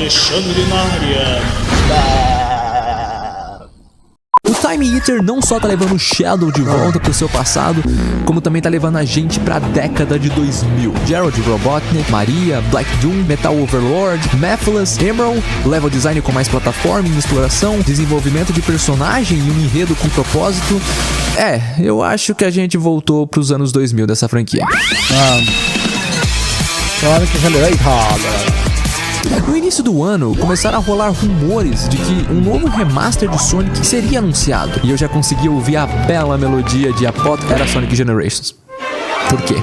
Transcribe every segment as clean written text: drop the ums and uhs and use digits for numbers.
Alexandre na área. O Time Eater não só tá levando o Shadow de volta pro seu passado, como também tá levando a gente pra década de 2000. Gerald Robotnik, Maria, Black Doom, Metal Overlord, Mephiles, Emerald, level design com mais plataforma e exploração, desenvolvimento de personagem e um enredo com propósito. Eu acho que a gente voltou pros anos 2000 dessa franquia. No início do ano, começaram a rolar rumores de que um novo remaster de Sonic seria anunciado. E eu já consegui ouvir a bela melodia de A Pot Era Sonic Generations. Por quê?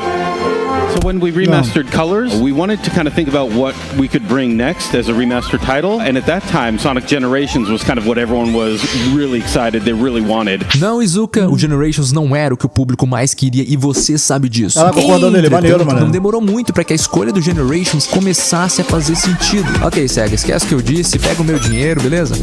So when we remastered Colors, we wanted to kind of think about what we could bring next as a remastered title. And at that time, Sonic Generations was kind of what everyone was really excited, they really wanted. Não, Izuka, o Generations não era o que o público mais queria e você sabe disso. Ela concordou nele, maneiro, mano. Não demorou muito pra que a escolha do Generations começasse a fazer sentido. Ok, Sega, esquece o que eu disse, pega o meu dinheiro, beleza?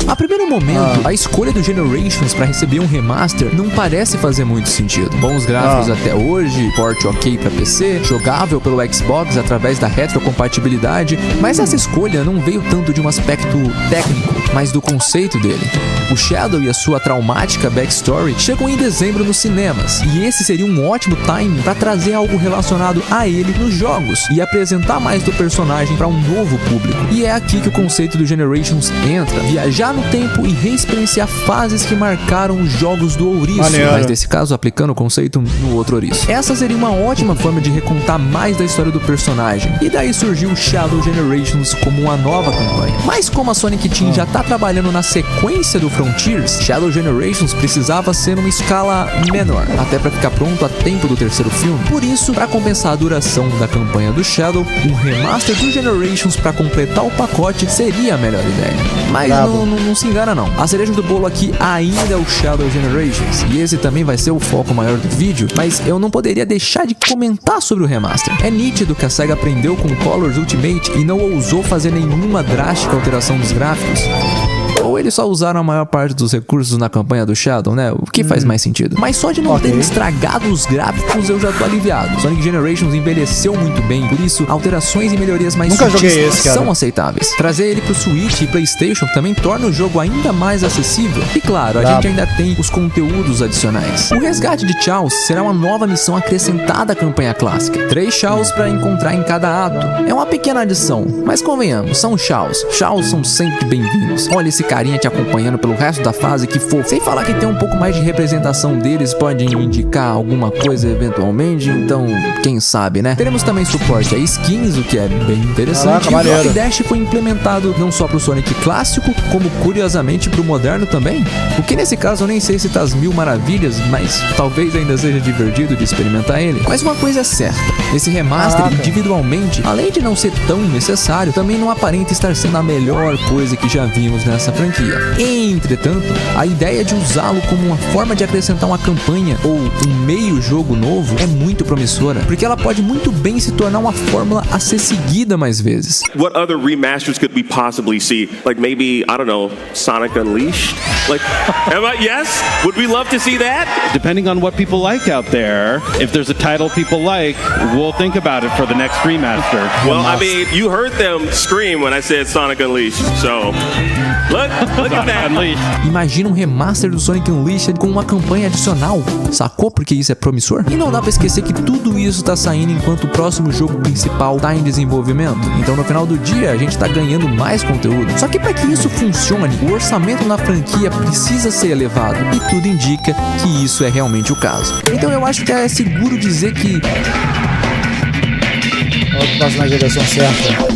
A primeiro momento, a escolha do Generations pra receber um remaster não parece fazer muito sentido. Bons gráficos até hoje, port ok pra PC, jogável pelo Xbox através da retrocompatibilidade, mas essa escolha não veio tanto de um aspecto técnico, mas do conceito dele. O Shadow e a sua traumática backstory chegam em dezembro nos cinemas, e esse seria um ótimo timing pra trazer algo relacionado a ele nos jogos e apresentar mais do personagem pra um novo público. E é aqui que o conceito do Generations entra, viajar no tempo e reexperienciar fases que marcaram os jogos do ouriço, mas nesse caso aplicando o conceito no outro ouriço. Essa seria uma ótima forma de recontar mais da história do personagem, e daí surgiu o Shadow Generations como uma nova campanha. Mas como a Sonic Team já tá trabalhando na sequência do Frontiers, Shadow Generations precisava ser numa escala menor, até pra ficar pronto a tempo do terceiro filme. Por isso, pra compensar a duração da campanha do Shadow, um remaster do Generations pra completar o pacote seria a melhor ideia. Mas não se engana não. A cereja do bolo aqui ainda é o Shadow Generations, e esse também vai ser o foco maior do vídeo, mas eu não poderia deixar de comentar sobre o remaster. É nítido que a SEGA aprendeu com Colors Ultimate e não ousou fazer nenhuma drástica alteração dos gráficos. Ou eles só usaram a maior parte dos recursos na campanha do Shadow, né? O que faz mais sentido. Mas só de não terem estragado os gráficos eu já tô aliviado. Sonic Generations envelheceu muito bem, por isso alterações e melhorias mais sutis são aceitáveis. Trazer ele pro Switch e PlayStation também torna o jogo ainda mais acessível. E claro, a gente ainda tem os conteúdos adicionais. O resgate de Chaos será uma nova missão acrescentada à campanha clássica. 3 Chaos pra encontrar em cada ato. É uma pequena adição, mas convenhamos, são Chaos. Chaos são sempre bem-vindos. Olha esse carinha te acompanhando pelo resto da fase, que fofo. Sem falar que tem um pouco mais de representação deles, pode indicar alguma coisa eventualmente, então quem sabe, né? Teremos também suporte a skins, o que é bem interessante. E o Drop Dash foi implementado não só pro Sonic clássico, como curiosamente pro moderno também. O que nesse caso eu nem sei se tá às mil maravilhas, mas talvez ainda seja divertido de experimentar ele. Mas uma coisa é certa, esse remaster individualmente, além de não ser tão necessário, também não aparenta estar sendo a melhor coisa que já vimos nessa franquia. Entretanto, a ideia de usá-lo como uma forma de acrescentar uma campanha ou um meio jogo novo é muito promissora, porque ela pode muito bem se tornar uma fórmula a ser seguida mais vezes. What other remasters could we possibly see? Like maybe, I don't know, Sonic Unleashed? Like, yes? Would we love to see that? Depending on what people like out there, if there's a title people like, we'll think about it for the next remaster. Well, I mean, you heard them scream when I said Sonic Unleashed, so... Look at that. Imagina um remaster do Sonic Unleashed com uma campanha adicional, sacou? Porque isso é promissor? E não dá pra esquecer que tudo isso tá saindo enquanto o próximo jogo principal tá em desenvolvimento. Então no final do dia a gente tá ganhando mais conteúdo. Só que pra que isso funcione, o orçamento na franquia precisa ser elevado, e tudo indica que isso é realmente o caso. Então eu acho que é seguro dizer que passa na direção certa.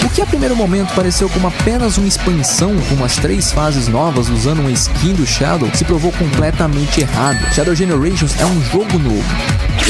O que a primeiro momento pareceu como apenas uma expansão com umas 3 fases novas usando uma skin do Shadow se provou completamente errado. Shadow Generations é um jogo novo,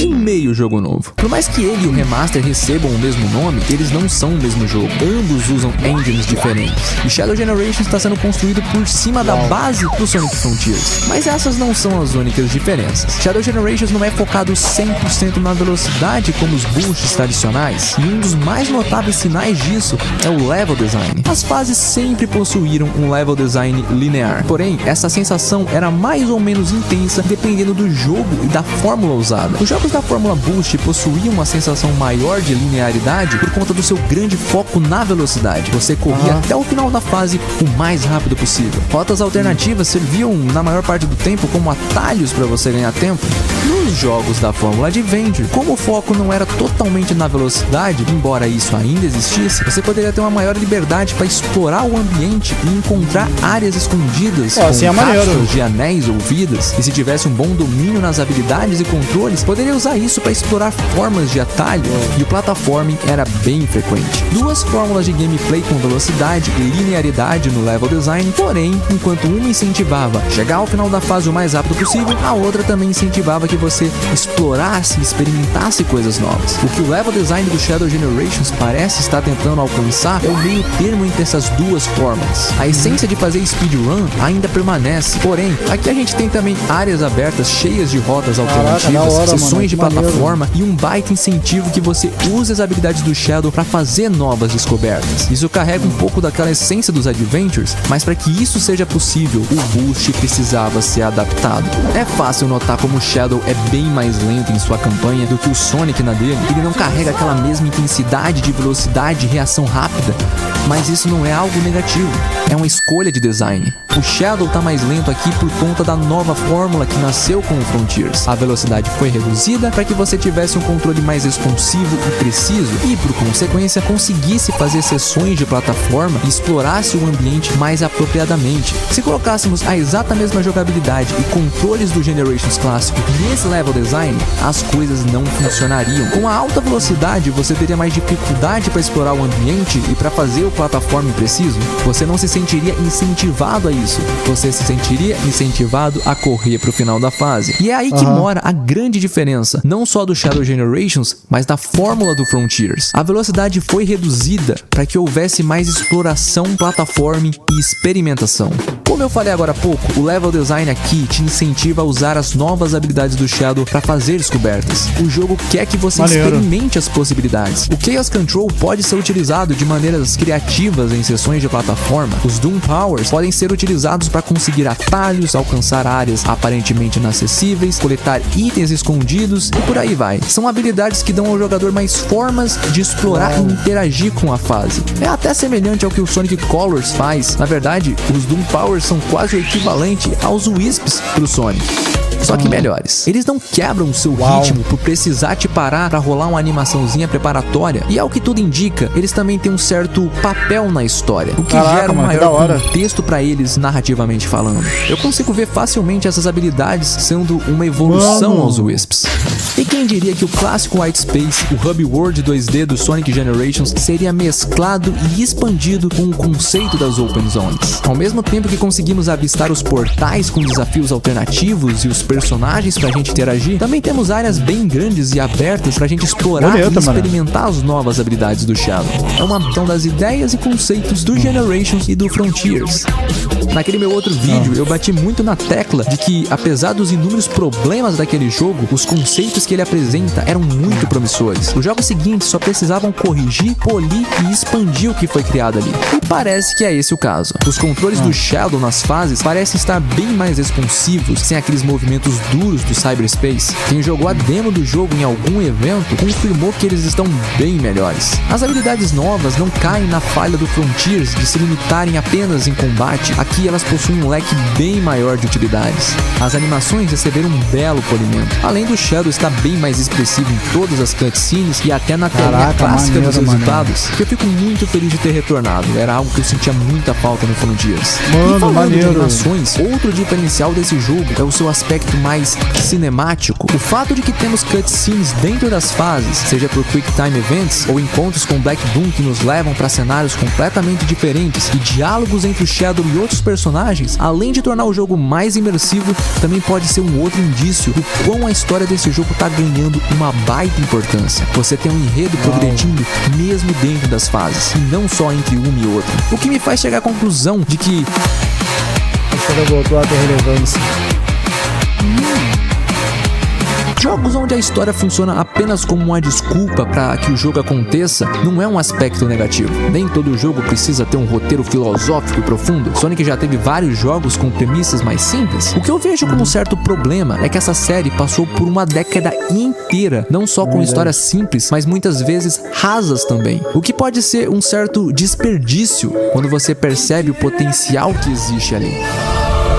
um meio jogo novo. Por mais que ele e o remaster recebam o mesmo nome, eles não são o mesmo jogo. Ambos usam engines diferentes. E Shadow Generations está sendo construído por cima da base do Sonic Frontiers. Mas essas não são as únicas diferenças. Shadow Generations não é focado 100% na velocidade como os boosts tradicionais. E um dos mais notáveis sinais disso é o level design. As fases sempre possuíram um level design linear, porém, essa sensação era mais ou menos intensa dependendo do jogo e da fórmula usada. Os jogos da Fórmula Boost possuíam uma sensação maior de linearidade por conta do seu grande foco na velocidade. Você corria até o final da fase o mais rápido possível. Rotas alternativas serviam, na maior parte do tempo, como atalhos para você ganhar tempo. Nos jogos da Fórmula Adventure, como o foco não era totalmente na velocidade, embora isso ainda existisse, você poderia ter uma maior liberdade para explorar o ambiente e encontrar áreas escondidas assim com é maneiro. rastros de anéis ou vidas. E se tivesse um bom domínio nas habilidades e controles, poderia usar isso para explorar formas de atalho, e o platforming era bem frequente. Duas fórmulas de gameplay com velocidade e linearidade no level design, porém, enquanto uma incentivava chegar ao final da fase o mais rápido possível, a outra também incentivava que você explorasse e experimentasse coisas novas. O que o level design do Shadow Generations parece estar tentando alcançar é o meio termo entre essas duas formas. A essência de fazer speedrun ainda permanece, porém, aqui a gente tem também áreas abertas cheias de rotas alternativas, da hora, sessões mano, de que maneiro. plataforma e um baita incentivo que você use as habilidades do Shadow para fazer novas descobertas. Isso carrega um pouco daquela essência dos Adventures, mas para que isso seja possível, o Boost precisava ser adaptado. É fácil notar como o Shadow é bem mais lento em sua campanha do que o Sonic na dele. Ele não carrega aquela mesma intensidade de velocidade e reação rápida, mas isso não é algo negativo, é uma escolha de design. O Shadow tá mais lento aqui por conta da nova fórmula que nasceu com o Frontiers. A velocidade foi reduzida para que você tivesse um controle mais responsivo e preciso e, por consequência, conseguisse fazer sessões de plataforma e explorasse o ambiente mais apropriadamente. Se colocássemos a exata mesma jogabilidade e controles do Generations clássico nesse level design, as coisas não funcionariam. Com a alta velocidade, você teria mais dificuldade para explorar o ambiente e para fazer o plataforma preciso. Você não se sentiria incentivado a isso. Você se sentiria incentivado a correr para o final da fase. E é aí que mora a grande diferença, não só do Shadow Generations, mas da fórmula do Frontiers. A velocidade foi reduzida para que houvesse mais exploração, plataforma e experimentação. Como eu falei agora há pouco, o level design aqui te incentiva a usar as novas habilidades do Shadow para fazer descobertas. O jogo quer que você experimente as possibilidades. O Chaos Control pode ser utilizado de maneiras criativas em sessões de plataforma. Os Doom Powers podem ser utilizados para conseguir atalhos, alcançar áreas aparentemente inacessíveis, coletar itens escondidos e por aí vai. São habilidades que dão ao jogador mais formas de explorar e interagir com a fase. É até semelhante ao que o Sonic Colors faz. Na verdade, os Doom Powers são quase o equivalente aos Wisps pro Sonic. Só que melhores. Eles não quebram o seu ritmo por precisar te parar pra rolar uma animaçãozinha preparatória. E ao que tudo indica, eles também têm um certo papel na história, o que gera um maior contexto pra eles narrativamente falando. Eu consigo ver facilmente essas habilidades sendo uma evolução aos Wisps. E quem diria que o clássico White Space, o Hub World 2D do Sonic Generations, seria mesclado e expandido com o conceito das Open Zones. Ao mesmo tempo que conseguimos avistar os portais com desafios alternativos e os personagens pra gente interagir, também temos áreas bem grandes e abertas pra gente explorar e experimentar as novas habilidades do Shadow. É uma adaptação das ideias e conceitos do Generations e do Frontiers. Naquele meu outro vídeo, eu bati muito na tecla de que, apesar dos inúmeros problemas daquele jogo, os conceitos que ele apresenta eram muito promissores. Os jogos seguintes só precisavam corrigir, polir e expandir o que foi criado ali. E parece que é esse o caso. Os controles do Shadow nas fases parecem estar bem mais responsivos, sem aqueles movimentos duros do cyberspace. Quem jogou a demo do jogo em algum evento confirmou que eles estão bem melhores. As habilidades novas não caem na falha do Frontiers de se limitarem apenas em combate. Aqui elas possuem um leque bem maior de utilidades. As animações receberam um belo polimento. Além do Shadow estar bem mais expressivo em todas as cutscenes e até na telinha clássica dos resultados, que eu fico muito feliz de ter retornado. Era algo que eu sentia muita falta no Frontiers. E falando de animações, outro diferencial desse jogo é o seu aspecto mais cinemático. O fato de que temos cutscenes dentro das fases, seja por Quick Time Events ou encontros com Black Doom que nos levam para cenários completamente diferentes e diálogos entre o Shadow e outros personagens, além de tornar o jogo mais imersivo, também pode ser um outro indício do quão a história desse jogo tá ganhando uma baita importância. Você tem um enredo progredindo mesmo dentro das fases, e não só entre uma e outra. O que me faz chegar à conclusão de que a história voltou a ter relevância. Jogos onde a história funciona apenas como uma desculpa para que o jogo aconteça não é um aspecto negativo. Nem todo jogo precisa ter um roteiro filosófico e profundo. Sonic já teve vários jogos com premissas mais simples. O que eu vejo como um certo problema é que essa série passou por uma década inteira, não só com histórias simples, mas muitas vezes rasas também. O que pode ser um certo desperdício quando você percebe o potencial que existe ali.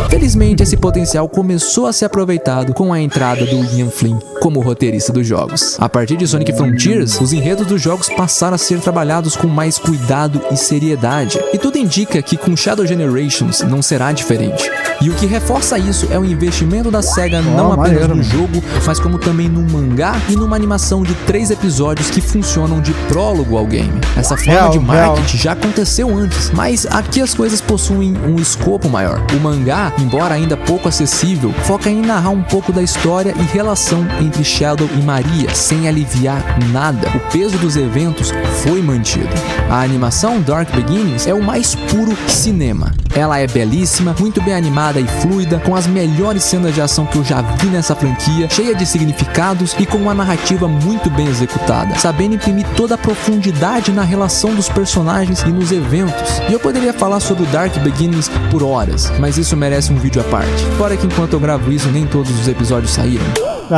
Felizmente, esse potencial começou a ser aproveitado com a entrada do Ian Flynn como roteirista dos jogos. A partir de Sonic Frontiers, os enredos dos jogos passaram a ser trabalhados com mais cuidado e seriedade. E tudo indica que com Shadow Generations não será diferente. E o que reforça isso é o investimento da SEGA não apenas no jogo, mas como também no mangá e numa animação de 3 episódios que funcionam de prólogo ao game. Essa forma de marketing já aconteceu antes, mas aqui as coisas possuem um escopo maior. O mangá, embora ainda pouco acessível, foca em narrar um pouco da história e relação entre Shadow e Maria, sem aliviar nada. O peso dos eventos foi mantido. A animação Dark Beginnings é o mais puro cinema. Ela é belíssima, muito bem animada e fluida, com as melhores cenas de ação que eu já vi nessa franquia, cheia de significados e com uma narrativa muito bem executada, sabendo imprimir toda a profundidade na relação dos personagens e nos eventos. E eu poderia falar sobre o Dark Beginnings por horas, mas isso merece um vídeo à parte. Fora que enquanto eu gravo isso, nem todos os episódios saíram.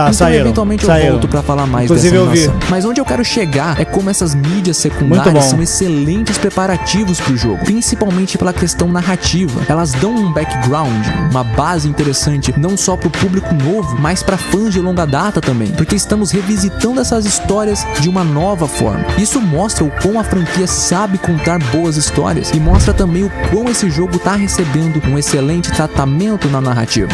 Então eventualmente eu volto pra falar mais dessa animação. Mas onde eu quero chegar é como essas mídias secundárias são excelentes preparativos pro jogo, principalmente pela questão narrativa. Elas dão um background, uma base interessante, não só pro público novo, mas pra fãs de longa data também, porque estamos revisitando essas histórias de uma nova forma. Isso mostra o quão a franquia sabe contar boas histórias e mostra também o quão esse jogo tá recebendo um excelente tratamento na narrativa.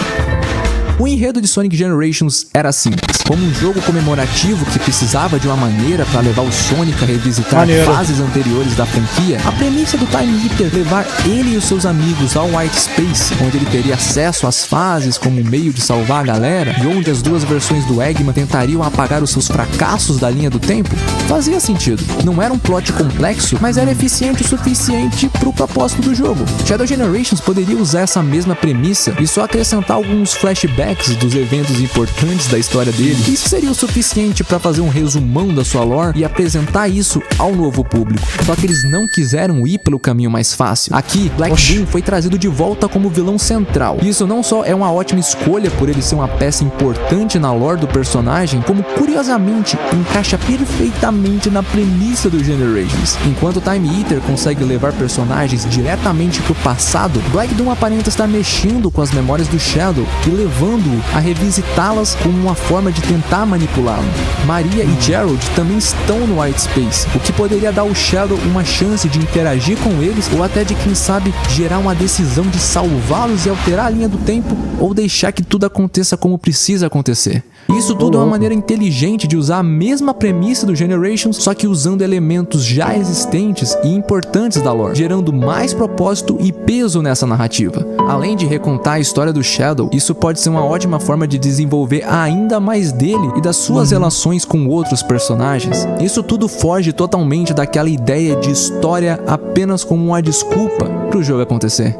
O enredo de Sonic Generations era simples. Como um jogo comemorativo que precisava de uma maneira para levar o Sonic a revisitar fases anteriores da franquia, a premissa do Time Eater levar ele e os seus amigos ao White Space, onde ele teria acesso às fases como um meio de salvar a galera, e onde as duas versões do Eggman tentariam apagar os seus fracassos da linha do tempo, fazia sentido. Não era um plot complexo, mas era eficiente o suficiente para o propósito do jogo. Shadow Generations poderia usar essa mesma premissa e só acrescentar alguns flashbacks dos eventos importantes da história dele. Isso seria o suficiente para fazer um resumão da sua lore e apresentar isso ao novo público. Só que eles não quiseram ir pelo caminho mais fácil. Aqui, Black Doom foi trazido de volta como vilão central. Isso não só é uma ótima escolha por ele ser uma peça importante na lore do personagem, como curiosamente encaixa perfeitamente na premissa do Generations. Enquanto Time Eater consegue levar personagens diretamente pro passado, Black Doom aparenta estar mexendo com as memórias do Shadow e levando a revisitá-las como uma forma de tentar manipulá-lo. Maria e Gerald também estão no White Space, o que poderia dar ao Shadow uma chance de interagir com eles ou até de, quem sabe, gerar uma decisão de salvá-los e alterar a linha do tempo ou deixar que tudo aconteça como precisa acontecer. Isso tudo é uma maneira inteligente de usar a mesma premissa do Generations, só que usando elementos já existentes e importantes da lore, gerando mais propósito e peso nessa narrativa. Além de recontar a história do Shadow, isso pode ser uma ótima forma de desenvolver ainda mais dele e das suas relações com outros personagens. Isso tudo foge totalmente daquela ideia de história apenas como uma desculpa pro jogo acontecer.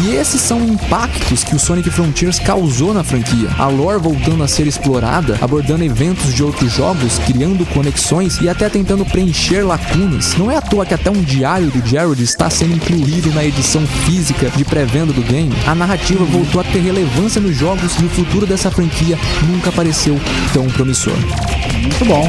E esses são impactos que o Sonic Frontiers causou na franquia. A lore voltando a ser explorada, abordando eventos de outros jogos, criando conexões e até tentando preencher lacunas. Não é à toa que até um diário do Gerald está sendo incluído na edição física de pré-venda do game. A narrativa voltou a ter relevância nos jogos e o futuro dessa franquia nunca pareceu tão promissor. Muito bom.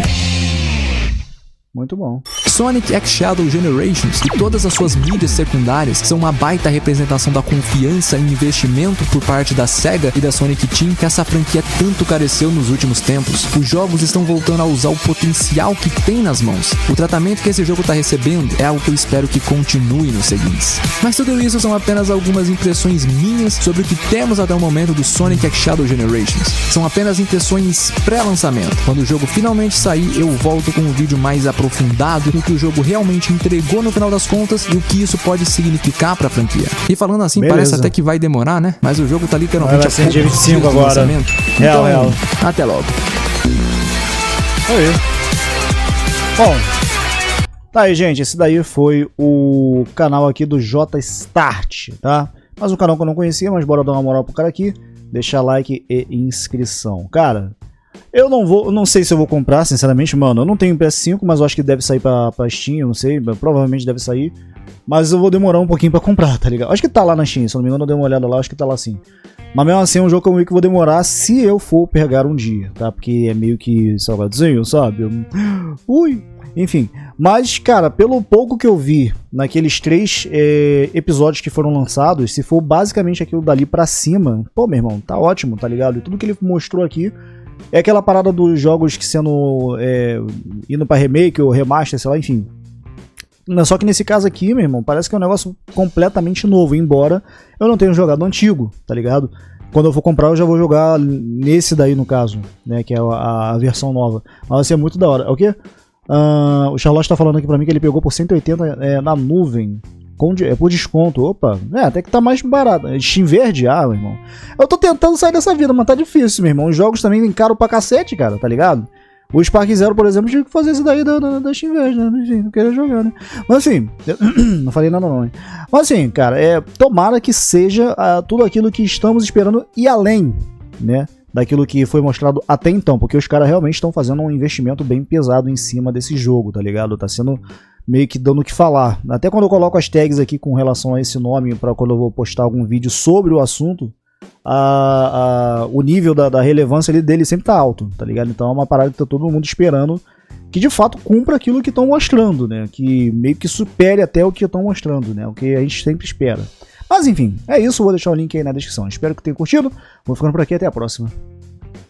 Muito bom. Sonic X Shadow Generations e todas as suas mídias secundárias são uma baita representação da confiança e investimento por parte da SEGA e da Sonic Team que essa franquia tanto careceu nos últimos tempos. Os jogos estão voltando a usar o potencial que tem nas mãos. O tratamento que esse jogo está recebendo é algo que eu espero que continue nos seguintes. Mas tudo isso são apenas algumas impressões minhas sobre o que temos até o momento do Sonic X Shadow Generations. São apenas impressões pré-lançamento. Quando o jogo finalmente sair, eu volto com um vídeo mais aprofundado no que o jogo realmente entregou no final das contas e o que isso pode significar pra franquia. E falando assim, parece até que vai demorar, né? Mas o jogo tá literalmente a pouco dia 25 agora. Então, real. Até logo. Aí. Bom, tá aí, gente. Esse daí foi o canal aqui do J Start, tá? Mas um canal que eu não conhecia, mas bora dar uma moral pro cara aqui. deixar like e inscrição. Cara, eu não sei se eu vou comprar, sinceramente, mano. Eu não tenho PS5, mas eu acho que deve sair pra Steam, eu não sei, provavelmente deve sair. Mas eu vou demorar um pouquinho pra comprar, tá ligado? Acho que tá lá na Steam, se eu não me engano eu dei uma olhada lá, acho que tá lá sim. Mas mesmo assim é um jogo que eu meio que vou demorar se eu for pegar um dia, tá? Porque é meio que salgadinho, sabe? Ui! Enfim, mas, cara, pelo pouco que eu vi naqueles 3 episódios que foram lançados, se for basicamente aquilo dali pra cima, pô, meu irmão, tá ótimo, tá ligado? E tudo que ele mostrou aqui é aquela parada dos jogos que sendo indo pra remake ou remaster, sei lá, enfim. Só que nesse caso aqui, meu irmão, parece que é um negócio completamente novo, embora eu não tenha jogado antigo, tá ligado? Quando eu for comprar, eu já vou jogar nesse daí, no caso, né, que é a versão nova. Mas vai ser muito da hora. É o quê? O Charlotte tá falando aqui pra mim que ele pegou por 180 na nuvem, por desconto. Opa, até que tá mais barato. Steam verde? Ah, meu irmão. Eu tô tentando sair dessa vida, mas tá difícil, meu irmão. Os jogos também vêm caro pra cacete, cara, tá ligado? O Spark Zero, por exemplo, tive que fazer isso daí da Steam verde, né? Enfim, não queria jogar, né? Mas assim, não falei nada não, hein? Mas assim, cara, tomara que seja tudo aquilo que estamos esperando e além, né? Daquilo que foi mostrado até então, porque os caras realmente estão fazendo um investimento bem pesado em cima desse jogo, tá ligado? Tá sendo meio que dando o que falar. Até quando eu coloco as tags aqui com relação a esse nome, para quando eu vou postar algum vídeo sobre o assunto, o nível da relevância dele sempre tá alto, tá ligado? Então é uma parada que tá todo mundo esperando que de fato cumpra aquilo que estão mostrando, né? Que meio que supere até o que estão mostrando, né? O que a gente sempre espera. Mas enfim, é isso, vou deixar o link aí na descrição. Espero que tenham curtido, vou ficando por aqui, até a próxima.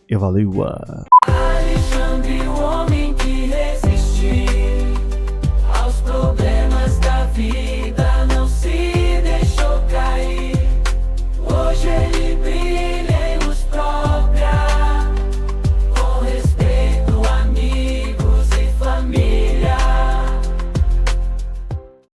E valeu!